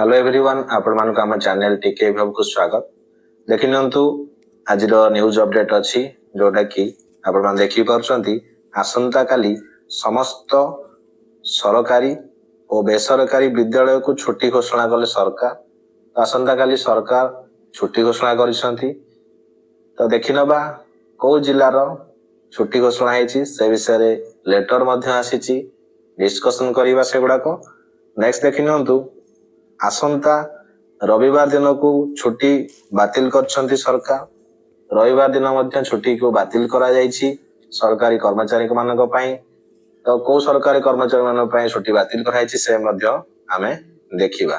Hello everyone आपण मानक हम चैनल टीके भव को स्वागत देखि नंतु आज न्यूज अपडेट अछि जोटा कि आपण मान देखि परछंती आसंता काली समस्त सरकारी और बेसरकारी विद्यालय को छुट्टी घोषणा कले सरकार। आसंता काली सरकार छुट्टी घोषणा करिसंती तो देखि नबा को जिल्लार छुट्टी घोषणा हेछि से विषय रे लेटर मध्ये आसीछि डिस्कशन करिवा से गुडा को नेक्स्ट देखि नंतु आसंता रविवार दिन को छुट्टी बातिल करछंती सरकार। रविवार दिन मध्य छुट्टी को बातिल करा जायछि सरकारी कर्मचारी मानक पई। तो को सरकारी कर्मचारी मानक पई छुट्टी बातिल करायछि से मध्य आमे देखिबा।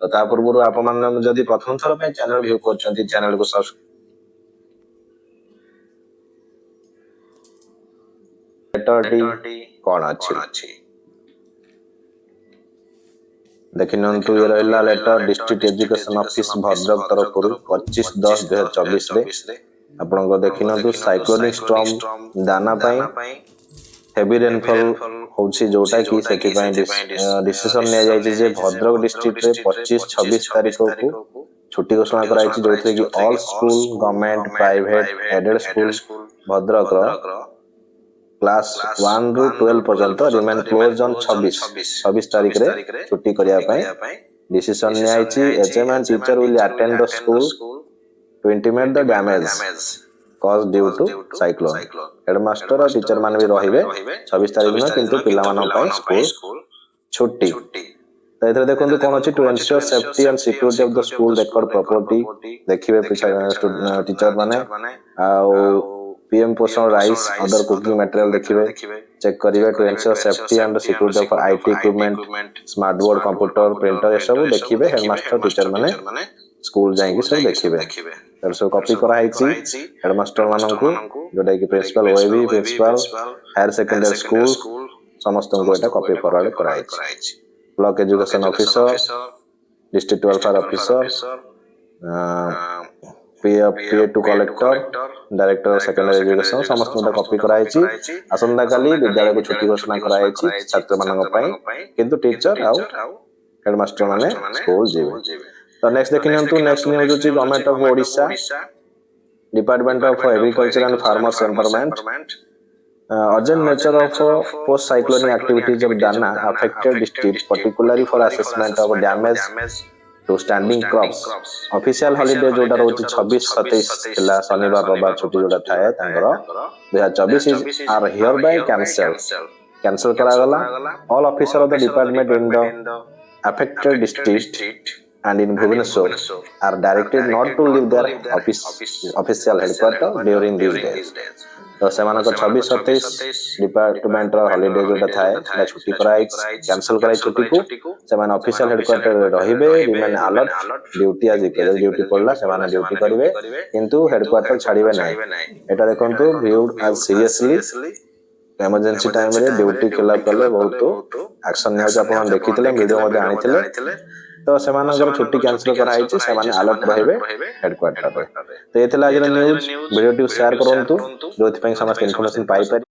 तो ता पूर्व आप मान जदि प्रथम थर पई चैनल व्यू करछंती चैनल को सब्सक्राइब लेटर कोन अछि देखिनंतु ये रहला letter district education office Bhadrak तरफ 25/10/2024 रे आपण को देखिनंतु साइक्लोनिक स्टॉर्म दाना पई हेवी रेनफॉल होछि जोटा कि सेति पई डिसीजन ने जायछि जे भद्रक डिस्ट्रिक्ट रे 25-26 तारिख को छुट्टी घोषणा करायछि जोथे कि all school government private aided school Bhadrak रो क्लास 1 रु 12 पर्यंत रिमेन क्लोज ऑन 26 तारिख रे छुट्टी करिया पई डिसीजन ने आइछि। HM and teacher will attend the school to intimate the damage cause due to cyclone. Headmaster और टीचर मान भी रहिबे 26 तारिख में किंतु पिला मानन पई स्कूल छुट्टी। तो इधर देखो कोन अछि to ensure safety and security of the school record property देखिबे टीचर माने आ PM Poshan rice other cooking material देखिबे चेक करिवे to ensure safety and security of IT equipment smart board computer printer ये सब देखिबे हेडमास्टर टीचर माने school जाइकी सब देखिबे। तर सब कॉपी करा आइछि हेडमास्टर मानन को जोटा कि principal OAV principal higher secondary school समस्त को एटा कॉपी फॉरवर्ड करा आइछि। Block education officer district welfare officer PA to collector director secondary education समस्त को कॉपी कराइछि। आसंता काली विद्यालय को छुट्टी घोषणा कराइछि छात्र मानक पई किंतु टीचर आ हेडमास्टर माने स्कूल जेबे। तो नेक्स्ट देखिनंतु नेक्स्ट न्यूज अछि government of Odisha department of agriculture and farmers environment urgent nature of post cyclonic activities of Dana affected district particularly for assessment of damage to standing crops official holiday जोटा रोज 26-27 थिला शनिवार रविवार छुट्टी जोटा थाए तांगर 2024 are here by cancel करा गला। All officer of the department in the affected district and in Bhubaneswar are directed not to leave their official headquarters during these days। तो सेमान को 26-27 डिपार्टमेंट रो हॉलिडे जोटा थाए छुट्टी कराई कैंसिल कराई छुट्टी को सेमान ऑफिशियल हेडक्वार्टर रहिबे रिमेन अलर्ट ड्यूटी आज ड्यूटी पड़ला सेमान ड्यूटी करिवे किंतु हेडक्वार्टर छाड़िबे नै। एटा देखंतु viewed as seriously emergency time रे ड्यूटी खिलाफ कले बहुत एक्शन नै आपण देखितले वीडियो मध्ये आनितले। तो सेमानकर छुट्टी कैंसिल कराइछि सेमाने अलर्ट रहिबे हेडक्वार्टर रे। तो एथला आज न्यूज वीडियो शेयर करंतु जोथि पई समस्त इन्फॉर्मेशन पाई पारि।